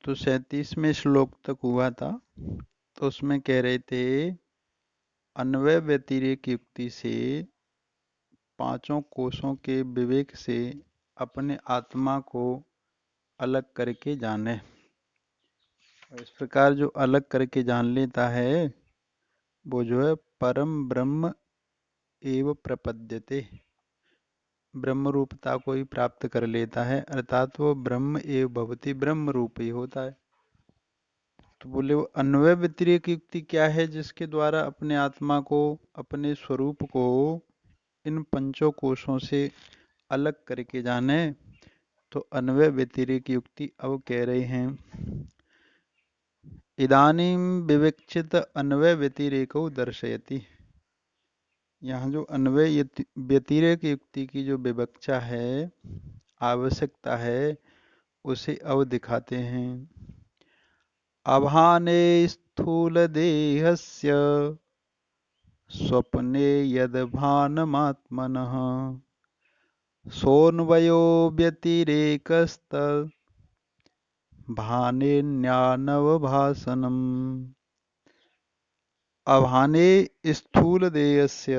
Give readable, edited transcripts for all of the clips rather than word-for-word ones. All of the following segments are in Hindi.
तो 37वें श्लोक तक हुआ था। तो उसमें कह रहे थे अन्वय व्यतिरेक युक्ति से पांचों कोशों के विवेक से अपने आत्मा को अलग करके जाने। और इस प्रकार जो अलग करके जान लेता है वो जो है परम ब्रह्म एव प्रपद्यते, ब्रह्म रूपता को ही प्राप्त कर लेता है, अर्थात वो ब्रह्म एव भवति, ब्रह्म रूप ही होता है। तो बोले वो अन्वय व्यतिरेक युक्ति क्या है जिसके द्वारा अपने आत्मा को, अपने स्वरूप को इन पंचों कोशों से अलग करके जाने। तो अन्वय व्यतिरेक युक्ति अब कह रहे हैं इदानीं विवक्षित अन्वय व्यतिरेको दर्शयति। यहाँ जो अन्वय व्यतिरेक युक्ति की जो विवक्षा है, आवश्यकता है, उसे अब दिखाते हैं। अभाने स्थूलदेहस्य स्वप्ने यद्भानमात्मनः सोऽन्वयो व्यतिरेकस्तद्भानेन्यानवभासनम्। अभाने स्थूलदेहस्य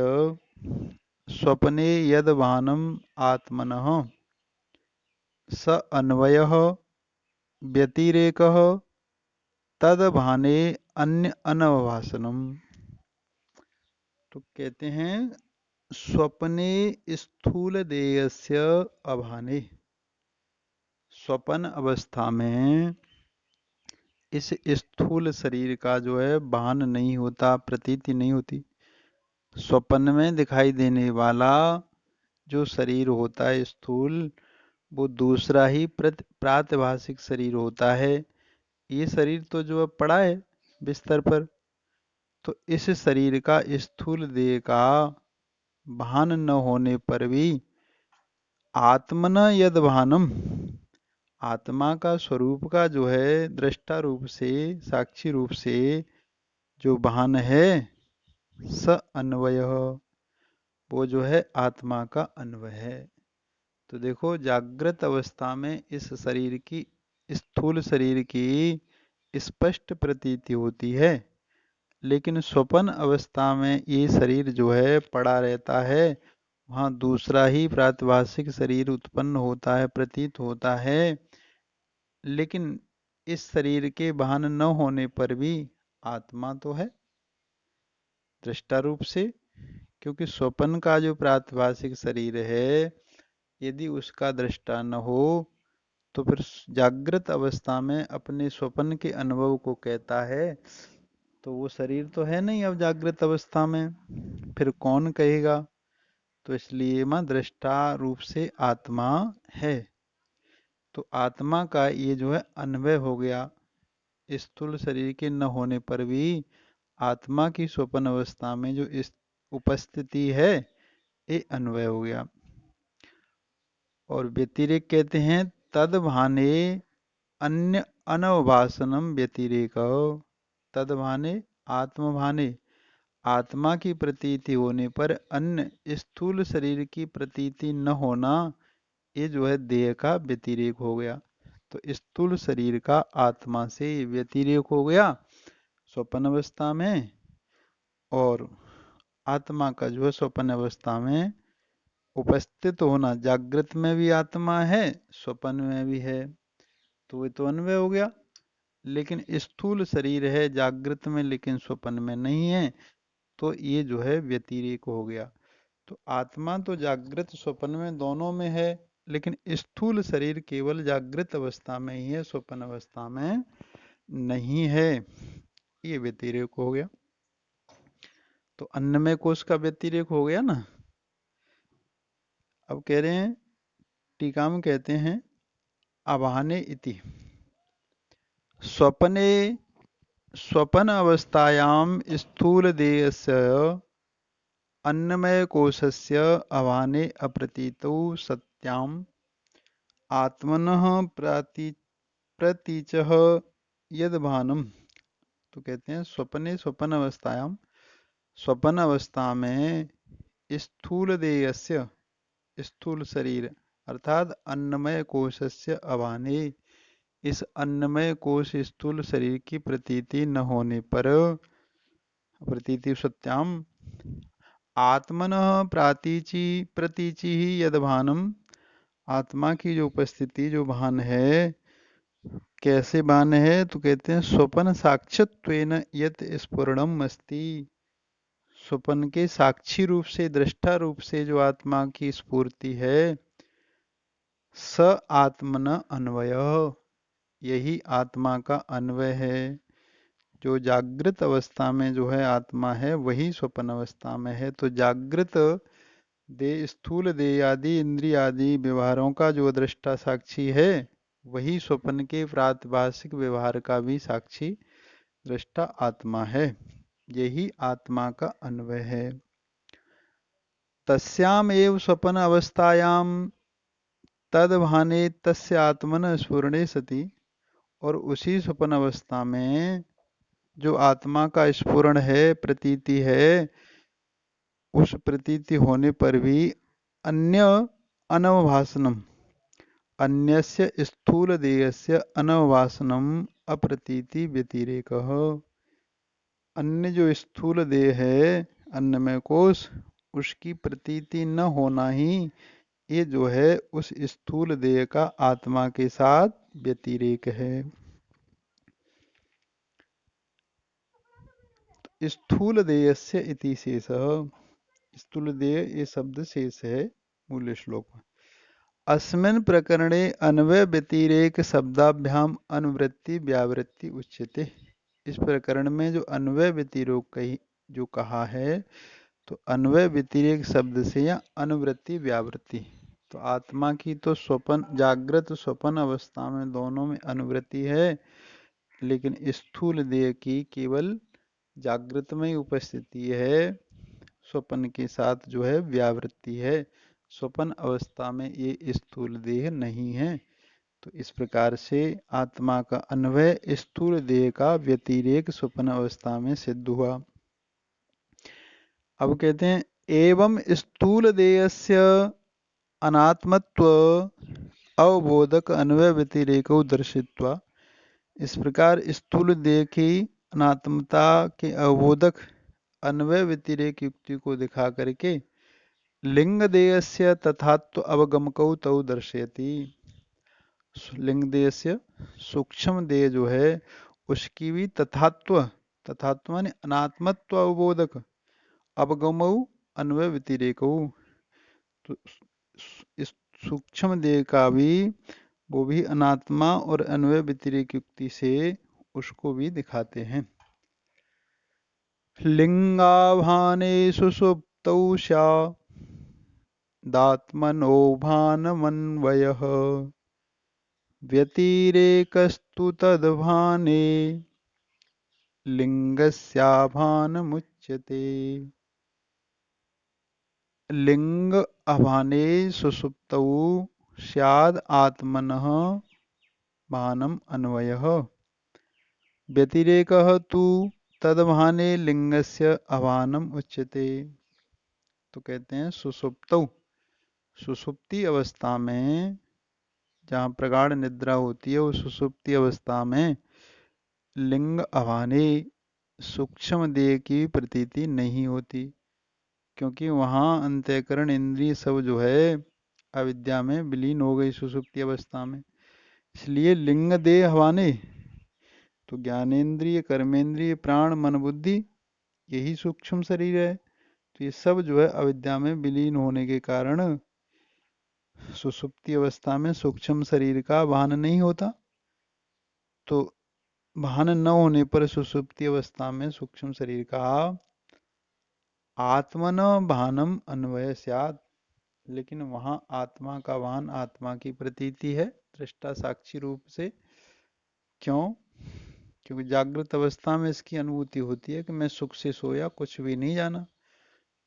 स्वप्ने यद्भानम् आत्मनः स अन्वयः व्यतिरेकः तद्भाने अन्य अनवभासनम्। तो कहते हैं स्वप्ने स्थूल देयस्य अभाने, स्वप्न अवस्था में इस स्थूल शरीर का जो है भान नहीं होता, प्रतीति नहीं होती। स्वप्न में दिखाई देने वाला जो शरीर होता है स्थूल, वो दूसरा ही प्रातिभाषिक शरीर होता है। ये शरीर तो जो है पड़ा है बिस्तर पर, तो इस शरीर का, स्थूल देह का भान न होने पर भी आत्मन यद भानम, आत्मा का स्वरूप का जो है दृष्टा रूप से, साक्षी रूप से जो भान है, स अन्वय, वो जो है आत्मा का अन्वय है। तो देखो जागृत अवस्था में इस शरीर की, स्थूल शरीर की स्पष्ट प्रतीति होती है, लेकिन स्वप्न अवस्था में ये शरीर जो है पड़ा रहता है, वहाँ दूसरा ही प्रातिभाषिक शरीर उत्पन्न होता है, प्रतीत होता है। लेकिन इस शरीर के भान न होने पर भी आत्मा तो है दृष्टा रूप से, क्योंकि स्वप्न का जो प्रातिभाषिक शरीर है, यदि उसका दृष्टा न हो तो फिर जागृत अवस्था में अपने स्वप्न के अनुभव को कहता है, तो वो शरीर तो है नहीं अब जागृत अवस्था में, फिर कौन कहेगा। तो इसलिए मां दृष्टा रूप से आत्मा है। तो आत्मा का ये जो है अन्वय हो गया, स्थूल शरीर के न होने पर भी आत्मा की स्वप्न अवस्था में जो इस उपस्थिति है, ये अन्वय हो गया। और व्यतिरेक कहते हैं तद भाने अन्य अनवभासनम व्यतिरेक। तद भाने आत्मभाने, आत्मा की प्रतीति होने पर अन्य स्थूल शरीर की प्रतीति न होना, ये जो है देह का व्यतिरेक हो गया। तो स्थूल शरीर का आत्मा से व्यतिरेक हो गया स्वप्न अवस्था में, और आत्मा का जो है स्वप्न अवस्था में उपस्थित होना, जागृत में भी आत्मा है, स्वप्न में भी है, तो ये तो अन्वय हो गया। लेकिन स्थूल शरीर है जागृत में लेकिन स्वप्न में नहीं है, तो ये जो है व्यतिरेक हो गया। तो आत्मा तो जागृत स्वप्न में दोनों में है, लेकिन स्थूल शरीर केवल जागृत अवस्था में ही है, स्वप्न अवस्था में नहीं है, ये व्यतिरेक हो गया। तो अन्नमय कोश का व्यतिरेक हो गया ना। अब कह रहे हैं, टीका में कहते हैं आवाहने इति स्वप्ने स्वप्न अवस्थायाम स्थूल देहस्य अन्नमय कोशस्य अवाने अप्रतीतौ सत्याम आत्मनः प्रतीचः यद्भानम। तो कहते हैं स्वप्ने स्वप्न अवस्थायाम, स्वप्न अवस्था में स्थूल देहस्य, स्थूल शरीर अर्थात अन्नमय कोशस्य अभाने, इस अन्नमय कोश स्थूल शरीर की प्रतीति न होने पर, प्रतीति सत्याम, आत्मनः प्रातीचि प्रतीचि ही यदभानम, आत्मा की जो उपस्थिति जो भान है, कैसे भान है, तो कहते हैं स्वपन साक्षत्वेन यत स्फुरणम अस्ति, स्वपन के साक्षी रूप से, दृष्टा रूप से जो आत्मा की स्फूर्ति है, स आत्मन अन्वय, यही आत्मा का अन्वय है। जो जागृत अवस्था में जो है आत्मा है, वही स्वप्न अवस्था में है। तो जागृत देह, स्थूल देह आदि इंद्रिय आदि व्यवहारों का जो दृष्टा साक्षी है, वही स्वप्न के प्रातिभाषिक व्यवहार का भी साक्षी दृष्टा आत्मा है। यही आत्मा का अन्वय है। तस्याम एव स्वप्न अवस्थायाम तदभाने तस्य आत्मन स्फुरणे सति, और उसी स्वप्न अवस्था में जो आत्मा का स्फुरण है, प्रतीति है, उस प्रतीति होने पर भी अन्य अनवभासनम, अन्यस्य स्थूल देहस्य अनवभासनम अप्रतीति व्यतिरेकः, अन्य जो स्थूल देह है, अन्नमय कोश, उसकी प्रतीति न होना ही ये जो है उस स्थूल देह का आत्मा के साथ व्यतिरेक है। स्थूल देयस्य इति शेषः, स्थूल देह ये शब्द शेष है मूल श्लोक में। अस्मिन् प्रकरणे अन्वय व्यतिरेक शब्दाभ्याम अनुवृत्ति व्यावृत्ति उच्यते, इस प्रकरण में जो अन्वय व्यतिरेक कही जो कहा है, तो अन्वय व्यतिरेक शब्द से या अनुवृत्ति व्यावृत्ति, तो आत्मा की तो स्वप्न जागृत स्वप्न अवस्था में दोनों में अनुवृत्ति है, लेकिन स्थूल देह की केवल जागृत में ही उपस्थिति है, स्वप्न के साथ जो है व्यावृत्ति है। स्वप्न अवस्था में ये स्थूल देह नहीं है। तो इस प्रकार से आत्मा का अन्वय स्थूल देह का व्यतिरेक स्वप्न अवस्था में सिद्ध हुआ। अब कहते हैं एवं स्थूल देहस्य अनात्मत्व अवबोधक अन्वय व्यतिरेक दर्शित्वा, इस प्रकार स्थूल देह की अनात्मता के अवबोधक अन्वय व्यतिरेक युक्ति को दिखा करके लिंग देयस्य तथात्व अवगमकौ तौ दर्शयति, लिंग देयस्य सूक्ष्म देह जो है उसकी भी तथात्व, तथात्व माने अनात्मत्व अवबोधक, अवगमौ अन्वय व्यतिरेकौ, तो इस सूक्ष्म देह का भी वो भी अनात्मा और अन्वय व्यतिरेक युक्ति से उसको भी दिखाते हैं। लिंगाभाने सुषुप्तौ स्यादात्मनो भानमन्वयः व्यतिरेकस्तु तद्भाने लिंगस्याभानमुच्यते। लिंग अभाने सुषुप्तौ स्याद् आत्मनः भानम अन्वयः व्यतिरेकः तु तद्भाने लिंगस्य अभानम उच्यते। तो कहते हैं सुषुप्तौ, सुषुप्ति अवस्था में जहाँ प्रगाढ़ निद्रा होती है, उस सुषुप्ति अवस्था में लिंग अभाने, सूक्ष्म देह की प्रतीति नहीं होती, क्योंकि वहाँ अंतःकरण इंद्रिय सब जो है अविद्या में विलीन हो गई सुषुप्ति अवस्था में। इसलिए लिंग देह हवाने, तो ज्ञानेन्द्रिय, कर्मेंद्रिय, प्राण, मन, बुद्धि, यही सूक्ष्म शरीर है। तो ये सब जो है अविद्या में विलीन होने के कारण सुषुप्ति अवस्था में सूक्ष्म शरीर का भान नहीं होता। तो भान न होने पर सुषुप्ति अवस्था में सूक्ष्म शरीर का आत्मन भानम अन्वय स्यात्, लेकिन वहां आत्मा का भान, आत्मा की प्रतीति है दृष्टा साक्षी रूप से। क्यों? क्योंकि जागृत अवस्था में इसकी अनुभूति होती है कि मैं सुख से सोया, कुछ भी नहीं जाना।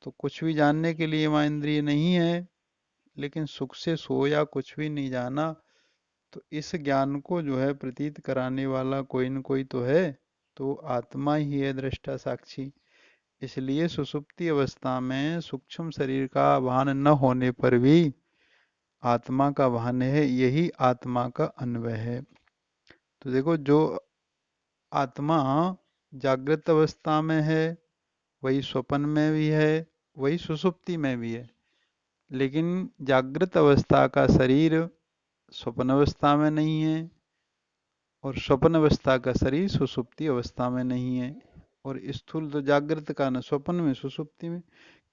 तो कुछ भी जानने के लिए वहां इंद्रिय नहीं है, लेकिन सुख से सोया, कुछ भी नहीं जाना, तो इस ज्ञान को जो है प्रतीत कराने वाला कोई न कोई तो है, तो आत्मा ही है दृष्टा साक्षी। इसलिए सुषुप्ति अवस्था में सूक्ष्म शरीर का भान न होने पर भी आत्मा का भान है, यही आत्मा का अन्वय है। तो देखो, जो आत्मा जागृत अवस्था में है वही स्वप्न में भी है, वही सुषुप्ति में भी है। लेकिन जागृत अवस्था का शरीर स्वप्न अवस्था में नहीं है, और स्वप्न अवस्था का शरीर सुषुप्ति अवस्था में नहीं है। और स्थूल तो जागृत का न स्वप्न में सुषुप्ति में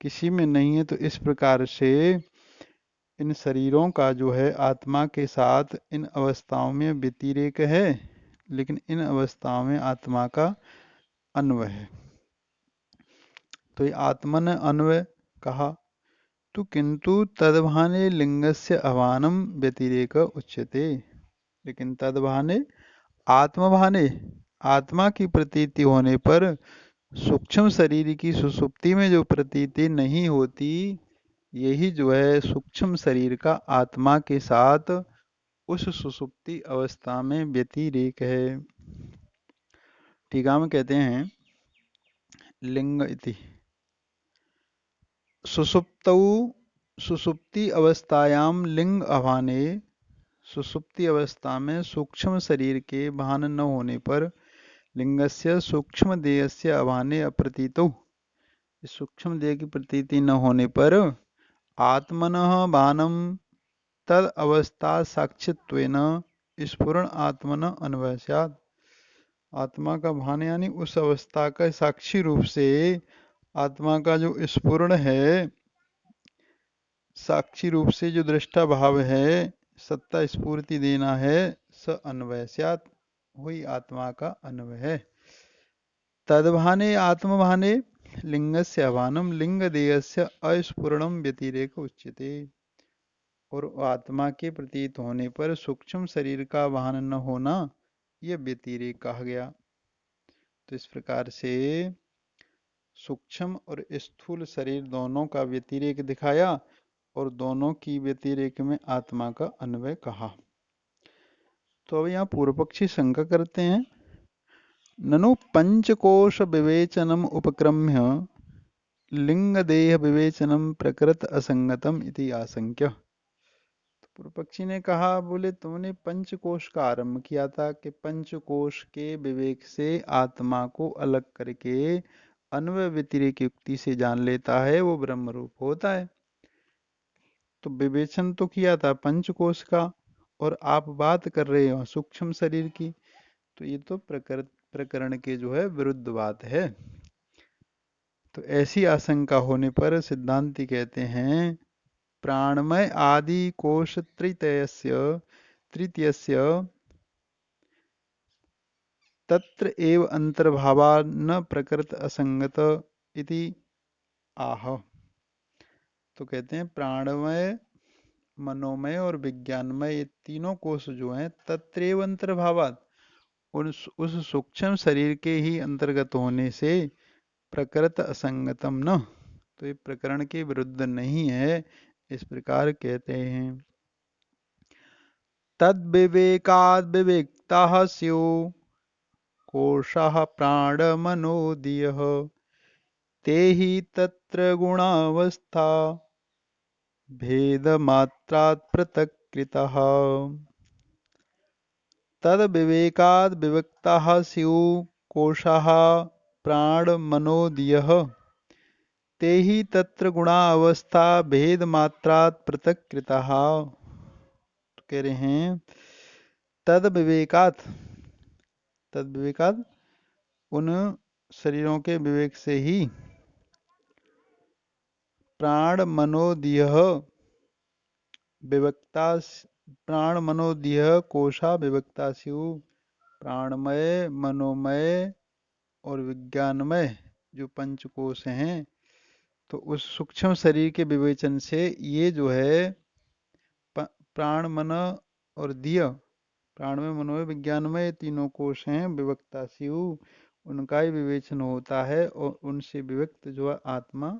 किसी में नहीं है। तो इस प्रकार से इन शरीरों का जो है आत्मा के साथ इन अवस्थाओं में व्यतिरेक है, लेकिन इन अवस्थाओं में आत्मा का अन्वय है। तो ये आत्मन अन्वय कहा। तो किंतु तद्भाने लिंगस्य अभानम व्यतिरेक उच्यते। लेकिन तद्भाने आत्मभाने, आत्मा की प्रतीति होने पर सूक्ष्म शरीर की सुषुप्ति में जो प्रतीति नहीं होती, यही जो है सूक्ष्म शरीर का आत्मा के साथ उस सुषुप्ति अवस्था में व्यतिरेक है। टीका में कहते हैं लिंग इति सुषुप्तौ सुषुप्ति अवस्थायाम लिंग अभाने, सुषुप्ति अवस्था में सूक्ष्म शरीर के भान न होने पर लिंगस्य सूक्ष्म देहस्य अभाने अप्रतीतो, इस सूक्ष्म देह की प्रतीति न होने पर आत्मनः भानम तद अवस्था साक्षित्वेन स्फुरण आत्मन अन्वय स्यात्। आत्मा का भान यानी उस अवस्था का साक्षी रूप से आत्मा का जो स्फुरण है, साक्षी रूप से जो दृष्टा भाव है, सत्ता स्फूर्ति देना है, स अन्वय स्यात्, वही आत्मा का अन्वय है। तद्भाने आत्मभाने लिंगस्य अभानम लिंग देहस्य अस्फुरणम व्यतिरेक उच्यते। और आत्मा के प्रतीत होने पर सूक्ष्म शरीर का भान न होना, यह व्यतिरेक कहा गया। तो इस प्रकार से सूक्ष्म और स्थूल शरीर दोनों का व्यतिरेक दिखाया और दोनों की व्यतिरेक में आत्मा का अन्वय कहा। तो अब यहाँ पूर्व पक्षी शंका करते हैं, ननु पंचकोश विवेचनम उपक्रम्य लिंग देह विवेचनम प्रकृत असंगतम इति आशंक्य। पूर्व पक्षी ने कहा, बोले तुमने पंचकोश का आरंभ किया था कि पंचकोश के विवेक से आत्मा को अलग करके अन्वय व्यतिरेक युक्ति से जान लेता है, वो ब्रह्म रूप होता है। तो विवेचन तो किया था पंचकोश का, और आप बात कर रहे हो सूक्ष्म शरीर की, तो ये तो प्रकरण के जो है विरुद्ध बात है। तो ऐसी आशंका होने पर सिद्धांती कहते हैं, प्राणमय आदि कोश तृतीयस्य तत्र एव अंतर्भावा न प्रकृत असंगत इति आह। तो कहते हैं प्राणमय, मनोमय और विज्ञानमय, ये तीनों कोश जो हैं तत्रैव अंतर्भावात, उस सूक्ष्म शरीर के ही अंतर्गत होने से प्रकृत असंगतम न, तो ये प्रकरण के विरुद्ध नहीं है, इस प्रकार कहते हैं। तद विवेकाद विवेक्ता स्यु कोशः प्राणमनोदियः ते हि तत्र गुणावस्था भेदमात्रात् पृथक्कृतः। तद विवेकाद विवेक्ताः स्युः कोशाः प्राणमनोदियः ते हि तत्र गुणावस्था भेदमात्रात् पृथक्कृतः। तो कह रहे हैं तद विवेकात, तद विवेकात उन शरीरों के विवेक से ही प्राण मनोदियः विवक्ता, प्राण मनोदियः कोशा विवक्ता स्युः, प्राणमय, मनोमय और विज्ञानमय जो पंचकोश हैं, तो उस सूक्ष्म शरीर के विवेचन से ये जो है प्राण मन और दिय, प्राणमय मनोमय विज्ञानमय तीनों कोश हैं, विवक्ता स्युः, उनका ही विवेचन होता है और उनसे विवक्त जो आत्मा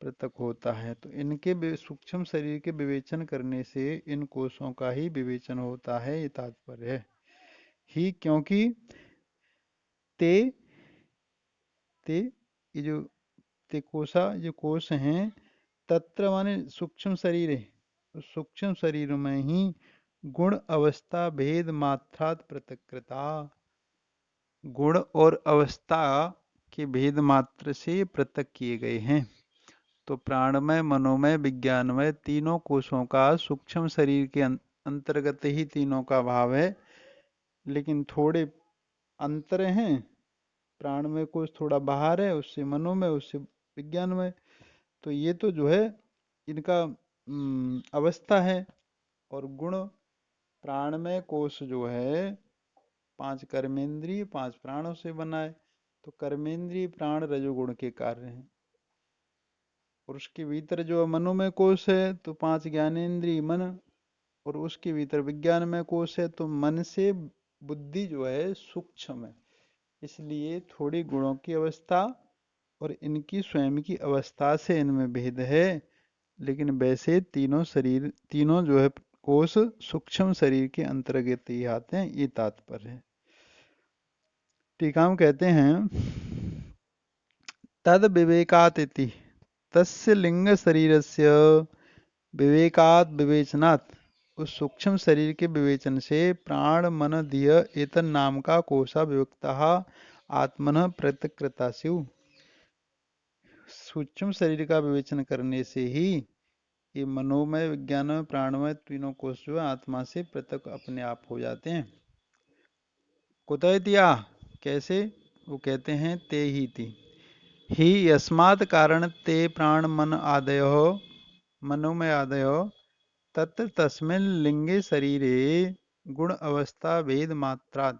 पृथक होता है। तो इनके सूक्ष्म शरीर के विवेचन करने से इन कोशों का ही विवेचन होता है, ये तात्पर्य है। ही क्योंकि ते ते ये जो ते कोशा जो कोश हैं, तत्र माने सूक्ष्म शरीर है, उस सूक्ष्म शरीर में ही गुण अवस्था भेद मात्रात पृथक्कृता, गुण और अवस्था के भेद मात्र से पृथक किए गए हैं। तो प्राणमय, मनोमय, विज्ञानमय तीनों कोशों का सूक्ष्म शरीर के अंतर्गत ही तीनों का भाव है, लेकिन थोड़े अंतर हैं। प्राणमय कोश थोड़ा बाहर है, उससे मनोमय, उससे विज्ञानमय। तो ये तो जो है इनका अवस्था है। और गुण, प्राणमय कोश जो है 5 कर्मेंद्रिय 5 प्राणों से बना है। तो कर्मेंद्रिय प्राण रजोगुण के कार्य हैं। और उसके भीतर जो मनोमय कोश है तो 5 ज्ञानेंद्रिय मन, और उसके भीतर विज्ञानमय कोश है। तो मन से बुद्धि जो है सूक्ष्म है, इसलिए थोड़ी गुणों की अवस्था और इनकी स्वयं की अवस्था से इनमें भेद है। लेकिन वैसे तीनों शरीर, तीनों जो है कोश सूक्ष्म शरीर के अंतर्गत ही आते हैं, ये तात्पर्य है। टीका में कहते हैं तद विवेकात इति, तस्य लिंग शरीरस्य विवेकात विवेचनात्, उस सूक्ष्म शरीर के विवेचन से प्राण मन धिय एतन नाम का कोशा विवक्ता आत्मन पृथक्कृता स्यु, सूक्ष्म शरीर का विवेचन करने से ही ये मनोमय, विज्ञानमय, प्राणमय तीनों कोश जो है आत्मा से पृथक अपने आप हो जाते हैं। कुतः दिया, कैसे? वो कहते हैं ते ही थी ही यस्मात् कारण ते प्राण मन आदयो मनोमय आदयो तत्र तस्मिन् लिंगे शरीरे गुण अवस्था भेद मात्रा,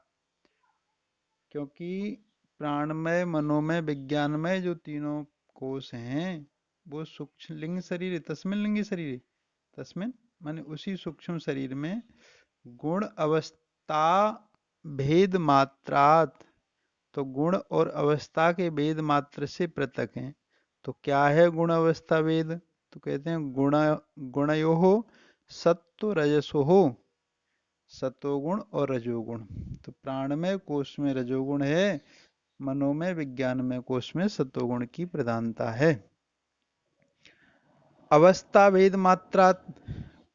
क्योंकि प्राणमय, मनोमय, विज्ञानमय जो तीनों कोश हैं वो सूक्ष्म लिंग शरीर, तस्मिन् लिंगे शरीर, तस्मिन् माने उसी सूक्ष्म शरीर में गुण अवस्था भेद मात्रात, तो गुण और अवस्था के भेद मात्र से पृथक हैं। तो क्या है गुण अवस्था भेद? तो कहते हैं गुण गुणयो सत्व रजसो, सत्वगुण और रजोगुण। तो प्राणमय कोश में रजोगुण है, मनोमय विज्ञानमय कोश में सत्वगुण की प्रधानता है। अवस्था भेद मात्रात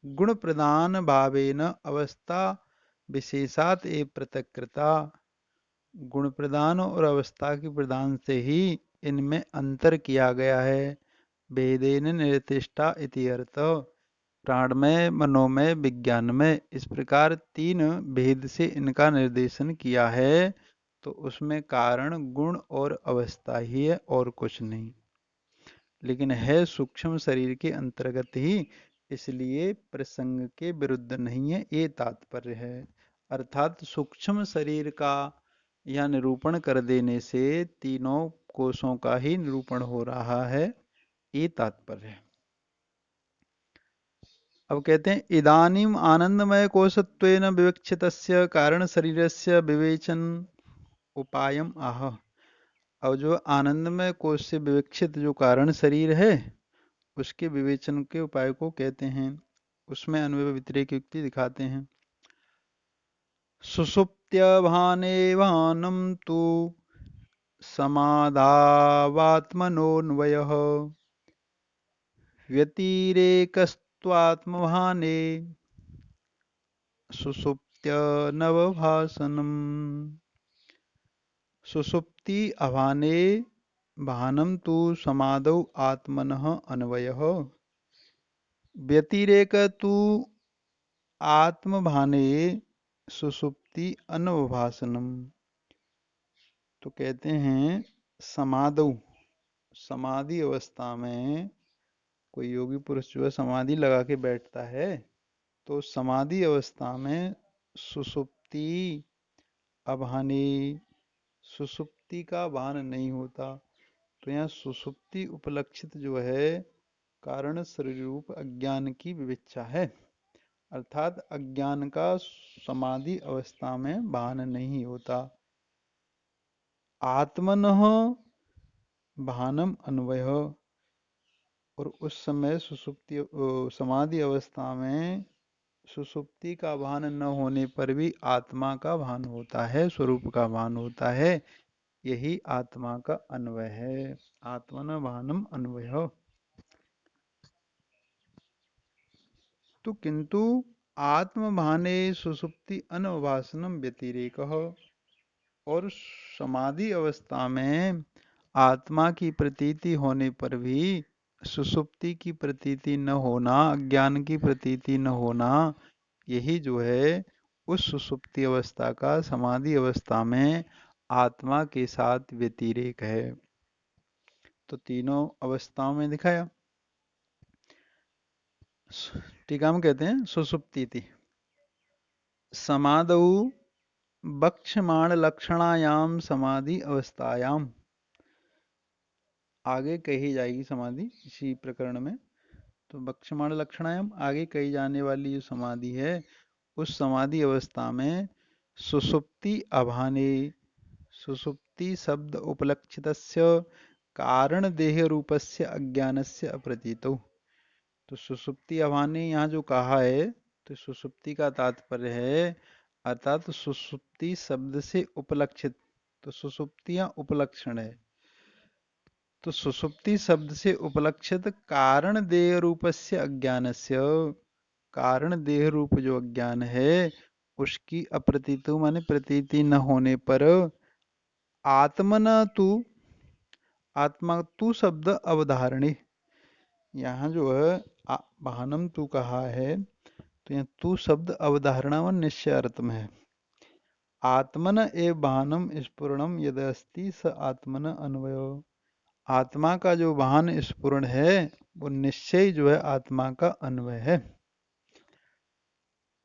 गुण प्रधान भावेन अवस्था विशेषात ए पृथक्कृता, गुण प्रधान और अवस्था के प्रधान से ही इनमें अंतर किया गया है। भेदेन निर्दिष्टा इति अर्थ, प्राणमय, मनोमय, विज्ञानमय, इस प्रकार 3 भेद से इनका निर्देशन किया है। तो उसमें कारण गुण और अवस्था ही है और कुछ नहीं, लेकिन है सूक्ष्म शरीर के अंतर्गत ही, इसलिए प्रसंग के विरुद्ध नहीं है, ये तात्पर्य है। अर्थात सूक्ष्म शरीर का यह निरूपण कर देने से तीनों कोशों का ही निरूपण हो रहा है, ये तात्पर्य है। अब कहते हैं इदानीम आनंदमय कोशत्वेन विवक्षितस्य कारण शरीरस्य विवेचन उपायम आह। अब जो आनंदमय कोश से विवक्षित जो कारण शरीर है उसके विवेचन के उपाय को कहते हैं। उसमें अन्वय व्यतिरेक युक्ति दिखाते हैं। सुषुप्त्यभाने भानं तु समाधावात्मनोऽन्वयः व्यतिरेकस्त्वात्मभाने सुषुप्त्यनवभासनम्। सुषुप्ति अभाने भानं तु समाधौ आत्मनः अन्वयः व्यतिरेक तु आत्मभाने सुषुप्ति अनवभासनम। तो कहते हैं समाधौ, समाधि अवस्था में कोई योगी पुरुष जो है समाधि लगा के बैठता है, तो समाधि अवस्था में सुषुप्ति अभाने, सुषुप्ति का भान नहीं होता। तो यहाँ सुषुप्ति उपलक्षित जो है कारण शरीर रूप अज्ञान की विविच्छा है, अर्थात अज्ञान का समाधि अवस्था में भान नहीं होता। आत्मनः भानम अन्वय, और उस समय सुसुप्ति समाधि अवस्था में सुसुप्ति का भान न होने पर भी आत्मा का भान होता है, स्वरूप का भान होता है। यही आत्मा का अन्वय है। आत्मन भानम अन्वय। तो किंतु आत्मभाने सुषुप्ति अनवभासनम व्यतिरेकः। और समाधि अवस्था में आत्मा की प्रतीति होने पर भी सुषुप्ति की प्रतीति न होना, अज्ञान की प्रतीति न होना, यही जो है उस सुषुप्ति अवस्था का समाधि अवस्था में आत्मा के साथ व्यतिरेक है। तो तीनों अवस्थाओं में दिखाया। टीका में कहते हैं सुषुप्ति थी समाधौ बक्ष्यमाण लक्षणायाम समाधि अवस्थायाम। आगे कही जाएगी समाधि इसी प्रकरण में। तो बक्ष्यमाण लक्षणायाम आगे कही जाने वाली जो समाधि है उस समाधि अवस्था में सुषुप्ति अभाने, सुषुप्ति शब्द उपलक्षितस्य कारण देह रूपस्य अज्ञानस्य अप्रतीतो। तो सुषुप्ति अभाने यहाँ जो कहा है तो सुषुप्ति का तात्पर्य है अर्थात सुषुप्ति शब्द से उपलक्षित। तो सुषुप्तियां उपलक्षण है। तो सुषुप्ति शब्द से उपलक्षित कारण देह रूपस्य अज्ञानस्य, कारण देह रूप जो अज्ञान है उसकी अप्रतीतो माने प्रतीति न होने पर आत्मन तु, आत्मा तु शब्द अवधारणी। यहाँ जो है भानम तू कहा है तो यहाँ तू शब्द अवधारणा व निश्चय अर्थ में है। आत्मन एव भानम स्फुरणम यद अस्ति स आत्मन अन्वयो। आत्मा का जो वाहन स्फुरण है वो निश्चय जो है आत्मा का अन्वय है।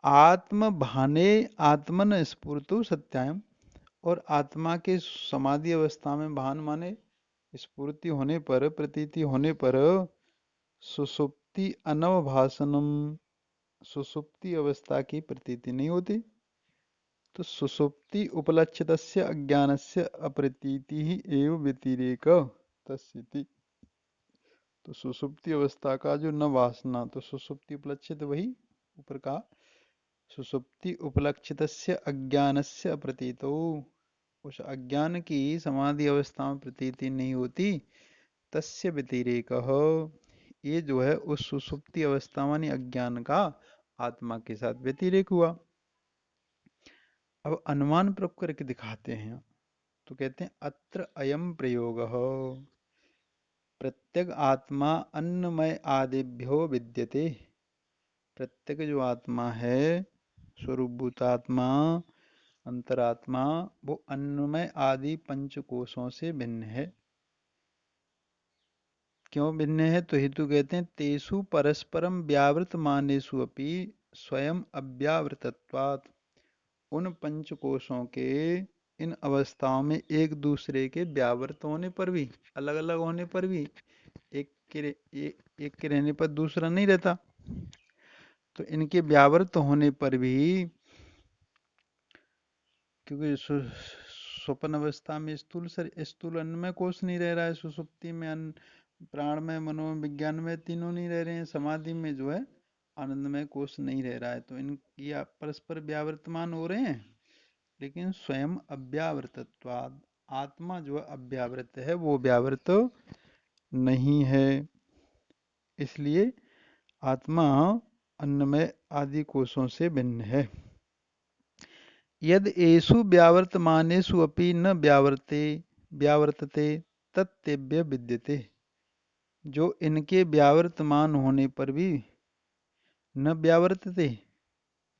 आत्म भाने आत्मन स्फुरतु सत्यायम। और आत्मा के समाधि अवस्था में भान माने स्फूर्ति होने पर, प्रतीति होने पर सुषुप्ति अनवभासनम, सुषुप्ति अवस्था की प्रतीति नहीं होती। तो सुषुप्ति उपलक्षितस्य अज्ञानस्य अप्रतीति ही एव व्यतिरेक तस्थिति। तो सुषुप्ति अवस्था का जो न वासना, तो सुषुप्ति उपलक्षित वही ऊपर का सुषुप्ति उपलक्षितस्य अज्ञानस्य अप्रतीतो, उस अज्ञान की समाधि अवस्था में प्रतीति नहीं होती। तस्य व्यतिरेकः, ये जो है उस सुषुप्ति अवस्था मानी अज्ञान का आत्मा के साथ व्यतिरेक हुआ। अब अनुमान प्रयोग करके दिखाते हैं। तो कहते हैं अत्र अयम प्रयोग प्रत्येक आत्मा अन्नमय आदिभ्यो विद्यते। प्रत्येक जो आत्मा है स्वरूपभूत आत्मा अंतरात्मा वो अन्नमय आदि पंचकोशों से भिन्न है। क्यों भिन्न है? तो हेतु कहते हैं तेसु परस्परम व्यावृत मानेषु अपि स्वयं अव्यावृतत्वात्। उन पंचकोशों के इन अवस्थाओं में एक दूसरे के व्यावृत होने पर भी, अलग अलग होने पर भी एक के रहने पर दूसरा नहीं रहता। तो इनके व्यावृत होने पर भी, क्योंकि स्वप्न अवस्था में स्थूल अन्नमय कोश नहीं रह रहा है, सुसुप्ति में अन्न प्राण में मनोमय विज्ञान में तीनों नहीं रह रहे हैं, समाधि में जो है आनंदमय कोश नहीं रह रहा है। तो इनकी परस्पर व्यावर्तमान हो रहे हैं लेकिन स्वयं अव्यावृतत्वाद, आत्मा जो है अव्यावृत है, वो व्यावृत नहीं है। इसलिए आत्मा अन्नमय आदि कोशों से भिन्न है। यद एषु व्यावर्तमानेषु अपि न व्यावर्तते तत्तेभ्य विद्यते। जो इनके व्यावर्तमान होने पर भी न व्यावर्तते,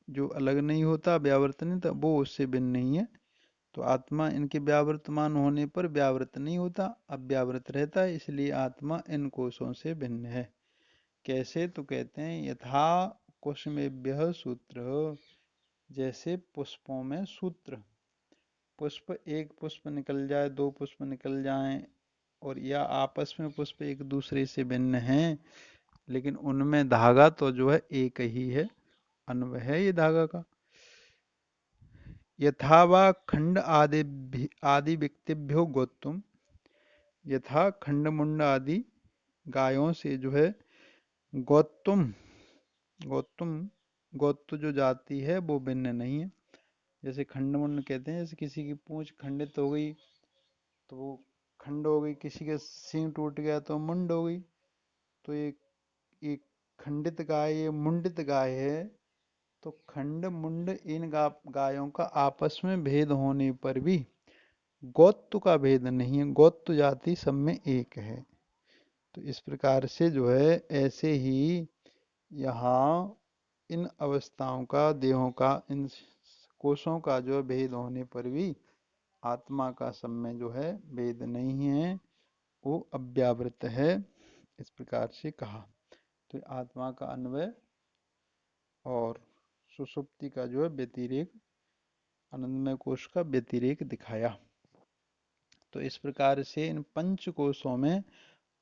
जो अलग नहीं होता, व्यावर्त नहीं था, वो उससे भिन्न नहीं है। तो आत्मा इनके व्यावर्तमान होने पर व्यावृत नहीं होता, अव्यावृत रहता है, इसलिए आत्मा इन कोशों से भिन्न है। कैसे? तो कहते हैं यथा कुसुमेभ्यः सूत्र, जैसे पुष्पों में सूत्र, पुष्प एक पुष्प निकल जाए, दो पुष्प निकल जाएं, और या आपस में पुष्प एक दूसरे से भिन्न हैं लेकिन उनमें धागा तो जो है एक ही है, अन्वय है ये धागा का। यथा वा खंड आदि व्यक्तिभ्यो गोत्तुम, यथा खंड मुंड आदि गायों से जो है गोत्तुम, गोत्तुम गोत्त जो जाति है वो भिन्न नहीं है। जैसे खंड मुंड कहते हैं, जैसे किसी की पूंछ खंडित हो गई तो वो खंड हो गई, किसी का सींग टूट गया तो मुंड हो गई। तो ये खंडित गाय, ये मुंडित गाय है, तो खंड मुंड इन गायों का आपस में भेद होने पर भी गोत्व का भेद नहीं है, गोत्व जाति सब में एक है। तो इस प्रकार से जो है ऐसे ही यहाँ इन अवस्थाओं का, देहों का, इन कोशों का जो है भेद होने पर भी आत्मा का सब में जो है भेद नहीं है, वो अव्यावृत है, इस प्रकार से कहा। तो आत्मा का अन्वय और सुषुप्ति का जो है व्यतिरेक, आनंदमय कोश का व्यतिरेक दिखाया। तो इस प्रकार से इन पंच कोशों में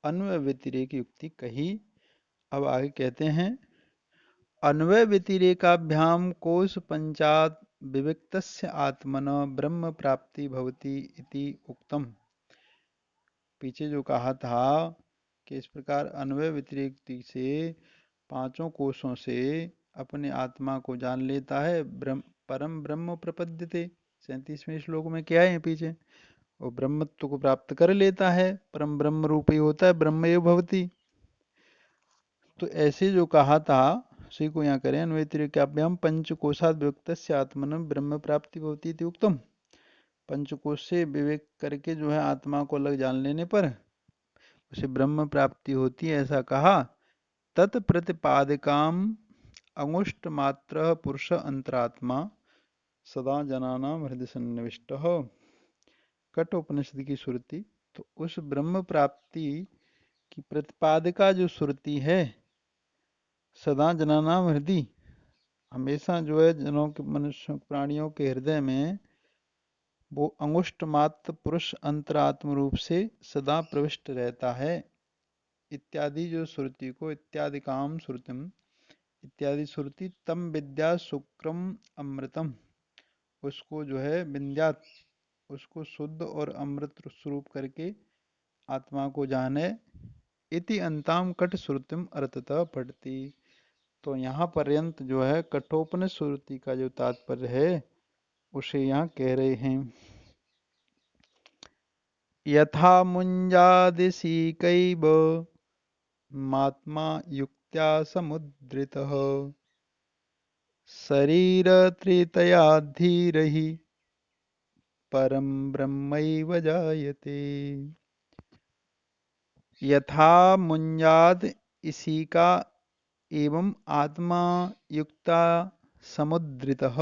अन्वय व्यतिरेक युक्ति कही। अब आगे कहते हैं अन्वय व्यतिरेकाभ्याम कोश पंचात् विविक्तस्य आत्मनः ब्रह्म प्राप्ति भवति इति उक्तम। पीछे जो कहा था कि इस प्रकार अन्वय व्यतिरेक से पांचों कोशों से अपने आत्मा को जान लेता है, परम ब्रह्म प्रपद्यते। 37वें श्लोक में क्या है पीछे, वो ब्रह्मत्व को प्राप्त कर लेता है, परम ब्रह्म रूप ही होता है, ब्रह्मएव भवति। तो ऐसे जो कहा था उसी को यहाँ करें, अन्वयतिरेकाभ्याम पंचकोशात् विविक्तस्य आत्मनः ब्रह्म प्राप्ति भवति इति उक्तम। पंचकोश से विवेक करके जो है आत्मा को अलग जान लेने पर उसे ब्रह्म प्राप्ति होती है, ऐसा कहा। तत्प्रतिपादिकाम अंगुष्ठ मात्र पुरुष अंतरात्मा सदा जनानाम हृदय सन्निविष्ट। कठ उपनिषद की श्रुति। तो उस ब्रह्म प्राप्ति की प्रतिपादिका जो श्रुति है, सदा जनानाम हृदय, हमेशा जो है जनों के, मनुष्य प्राणियों के हृदय में वो अंगुष्ठ मात्र पुरुष अंतरात्म रूप से सदा प्रविष्ट रहता है। इत्यादि जो श्रुति को, इत्यादि काम श्रुतिम, इत्यादि श्रुति तम विद्या शुक्रम अमृतम, उसको जो है विद्यात, उसको शुद्ध और अमृत स्वरूप करके आत्मा को जाने। इति अंताम कट श्रुतिम अर्थतः पढ़ती। तो यहाँ पर्यंत जो है कठोपनिषद श्रुति का जो तात्पर्य है उसे यहाँ कह रहे हैं। यथा मुञ्जादिसीकैव मात्मा युक्त्या समुद्रितः शरीरत्रितयाद्धीरैः परं ब्रह्मैव जायते। यथा मुञ्जाद इसीका एवं आत्मा युक्ता समुद्रितः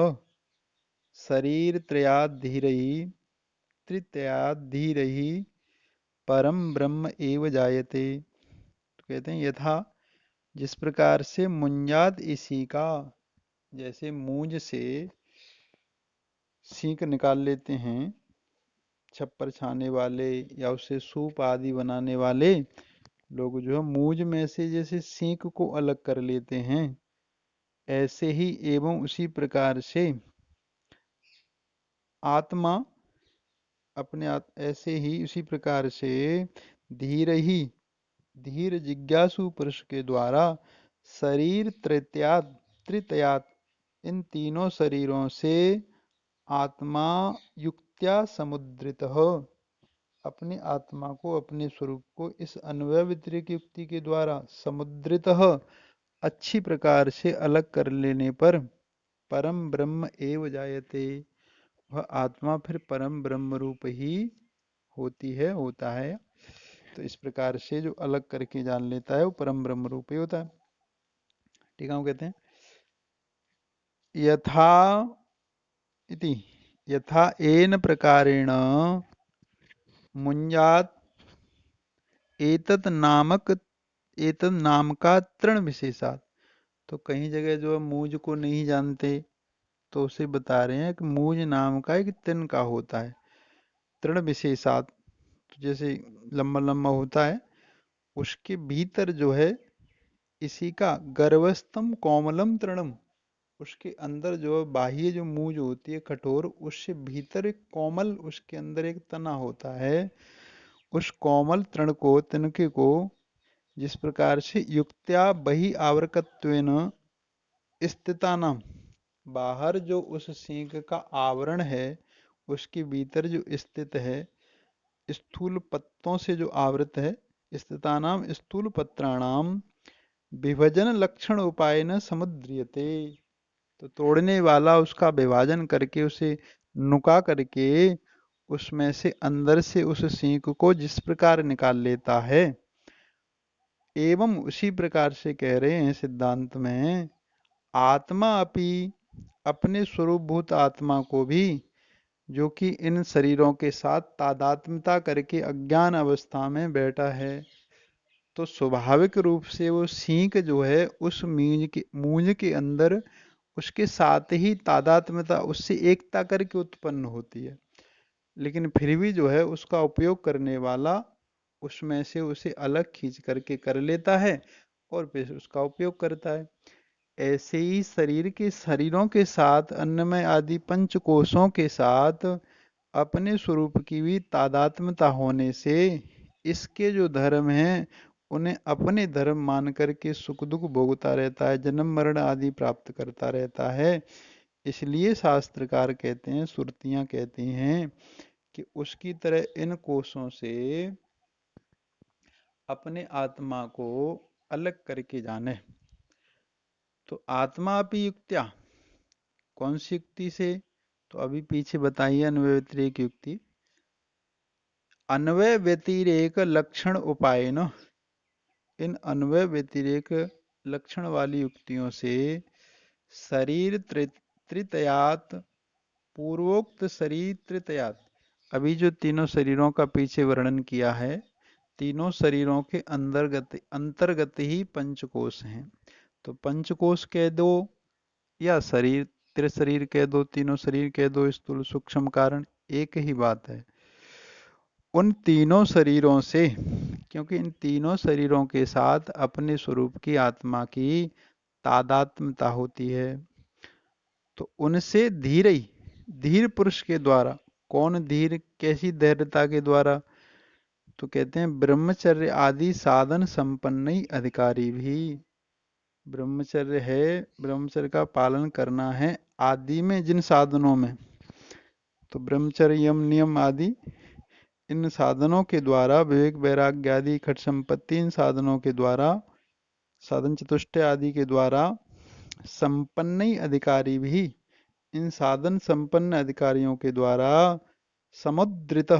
शरीरत्रयाद्धीरैः त्रितयाद्धीरैः परम ब्रह्म एव जायते। तो कहते हैं यथा, जिस प्रकार से मुंजाद इसी का, जैसे मूंज से सींक निकाल लेते हैं छप्पर छाने वाले या उससे सूप आदि बनाने वाले लोग, जो है मूंज में से जैसे सींक को अलग कर लेते हैं, ऐसे ही एवं उसी प्रकार से आत्मा अपने ऐसे ही उसी प्रकार से धीर ही, धीर जिज्ञासु पुरुष के द्वारा शरीर त्रितयात, इन तीनों शरीरों से आत्मा युक्त्या समुद्रित हो, अपनी आत्मा को, अपने स्वरूप को इस अन्वय व्यतिरेक युक्ति के द्वारा समुद्रित अच्छी प्रकार से अलग कर लेने पर परम ब्रह्म एव जायते, वह आत्मा फिर परम ब्रह्म रूप ही होती है, होता है। तो इस प्रकार से जो अलग करके जान लेता है वो परम ब्रह्म रूप ही होता है। ठीक है, कहते हैं यथा इति, यथा एन प्रकारेण मुञ्जात एतत् नाम का तृण विशेषात। तो कहीं जगह जो मूज को नहीं जानते तो उसे बता रहे हैं कि मूज नाम का एक तृण का होता है, तृण विशेषात। तो जैसे लंबा लंबा होता है, उसके भीतर जो है इसी का गर्भस्थम कोमलम तृणम, उसके अंदर जो बाह्य जो मूंज होती है कठोर, उससे भीतर एक कोमल, उसके अंदर एक तना होता है। उस कोमल तृण को, तिनके को जिस प्रकार से युक्त्या बहि आवरकत्वेन स्थितानाम, बाहर जो उस सींग का आवरण है उसके भीतर जो स्थित है, स्थूल पत्तों से जो आवृत है, स्थितानाम स्थूल पत्राणाम विभजन लक्षण उपाय न समुद्रियते। तो तोड़ने वाला उसका विभाजन करके उसे नुका करके उसमें से अंदर से उस सींग को जिस प्रकार निकाल लेता है, एवं उसी प्रकार से कह रहे हैं सिद्धांत में, आत्मा अपि, अपने स्वरूपभूत आत्मा को भी, जो कि इन शरीरों के साथ तादात्म्यता करके अज्ञान अवस्था में बैठा है, तो स्वाभाविक रूप से वो सींक जो है उस मूंज के अंदर उसके साथ ही तादात्म्यता, उससे एकता करके उत्पन्न होती है। लेकिन फिर भी जो है उसका उपयोग करने वाला उसमें से उसे अलग खींच करके कर लेता है और फिर उसका उपयोग करता है। ऐसे ही शरीरों के साथ अन्नमय आदि पंच कोशों के साथ अपने स्वरूप की भी तादात्म्यता होने से इसके जो धर्म हैं उन्हें अपने धर्म मान करके सुख दुख भोगता रहता है, जन्म मरण आदि प्राप्त करता रहता है। इसलिए शास्त्रकार कहते हैं, श्रुतियां कहती हैं कि उसकी तरह इन कोशों से अपने आत्मा को अलग करके जाने। तो आत्मा भी युक्त्या, कौन सी युक्ति से? तो अभी पीछे बताइए अन्वय व्यतिरेक युक्ति। अन्वय व्यतिरेक लक्षण उपाय न, इन अन्वय व्यतिरेक लक्षण वाली युक्तियों से शरीर त्रितयात, पूर्वोक्त शरीर त्रितयात, अभी जो तीनों शरीरों का पीछे वर्णन किया है, तीनों शरीरों के अंतर्गत ही पंचकोश हैं। तो पंचकोश कह दो या शरीर, त्रिशरीर कह दो, तीनों शरीर कह दो, स्थूल सूक्ष्म कारण एक ही बात है। उन तीनों शरीरों से, क्योंकि इन तीनों शरीरों के साथ अपने स्वरूप की आत्मा की तादात्म्यता होती है, तो उनसे धीर पुरुष के द्वारा, कौन धीर, कैसी धैर्यता के द्वारा? तो कहते हैं ब्रह्मचर्य आदि साधन संपन्न ही अधिकारी भी, ब्रह्मचर्य है, ब्रह्मचर्य का पालन करना है आदि में जिन साधनों में, तो ब्रह्मचर्य यम नियम आदि इन साधनों के द्वारा, विवेक वैराग्य आदि खट संपत्ति इन साधनों के द्वारा, साधन चतुष्टय आदि के द्वारा संपन्न ही अधिकारी भी, इन साधन संपन्न अधिकारियों के द्वारा समुद्रित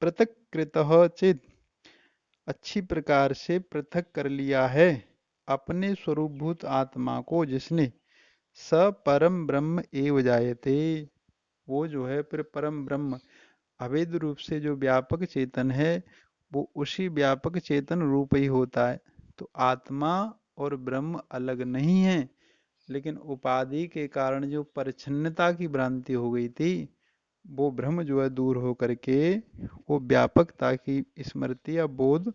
पृथक्कृत चेत, अच्छी प्रकार से पृथक कर लिया है अपने स्वरूपभूत आत्मा को जिसने, स परम ब्रह्म एव जायते, वो जो है फिर परम ब्रह्म अवैध रूप से जो व्यापक चेतन है वो उसी व्यापक चेतन रूप ही होता है। तो आत्मा और ब्रह्म अलग नहीं है, लेकिन उपाधि के कारण जो परिच्छिन्नता की भ्रांति हो गई थी, वो भ्रम जो है दूर हो करके वो व्यापकता की स्मृति या बोध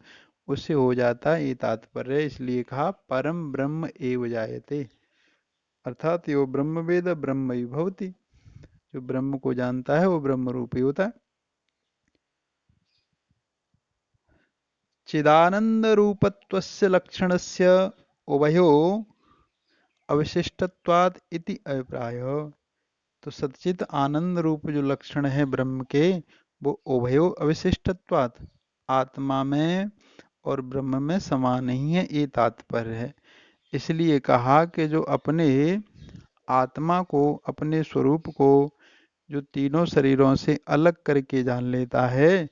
उससे हो जाता है, ये तात्पर्य है। इसलिए कहा परम ब्रह्म एव जायते, अर्थात यो ब्रह्म वेद ब्रह्म ही भवति, जो ब्रह्म को जानता है वो ब्रह्म रूप ही होता है। चिदानंद रूपत्वस्य लक्षणस्य उभयो अविशिष्टत्वात् इति अभिप्राय। तो सच्चित आनंद रूप जो लक्षण है ब्रह्म के, वो उभयो अविशिष्टत्वात्, आत्मा में और ब्रह्म में समान नहीं है, ये तात्पर्य है। इसलिए कहा कि जो अपने आत्मा को, अपने स्वरूप को जो तीनों शरीरों से अलग करके जान लेता है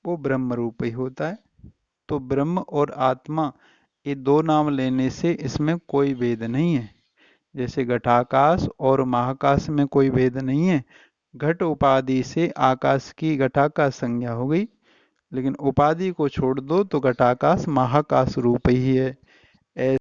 वो ब्रह्म रूप ही होता है। तो ब्रह्म और आत्मा ये दो नाम लेने से इसमें कोई भेद नहीं है। जैसे घटाकाश और महाकाश में कोई भेद नहीं है, घट उपाधि से आकाश की घटाकाश संज्ञा हो गई, लेकिन उपाधि को छोड़ दो तो घटाकाश महाकाश रूप ही है।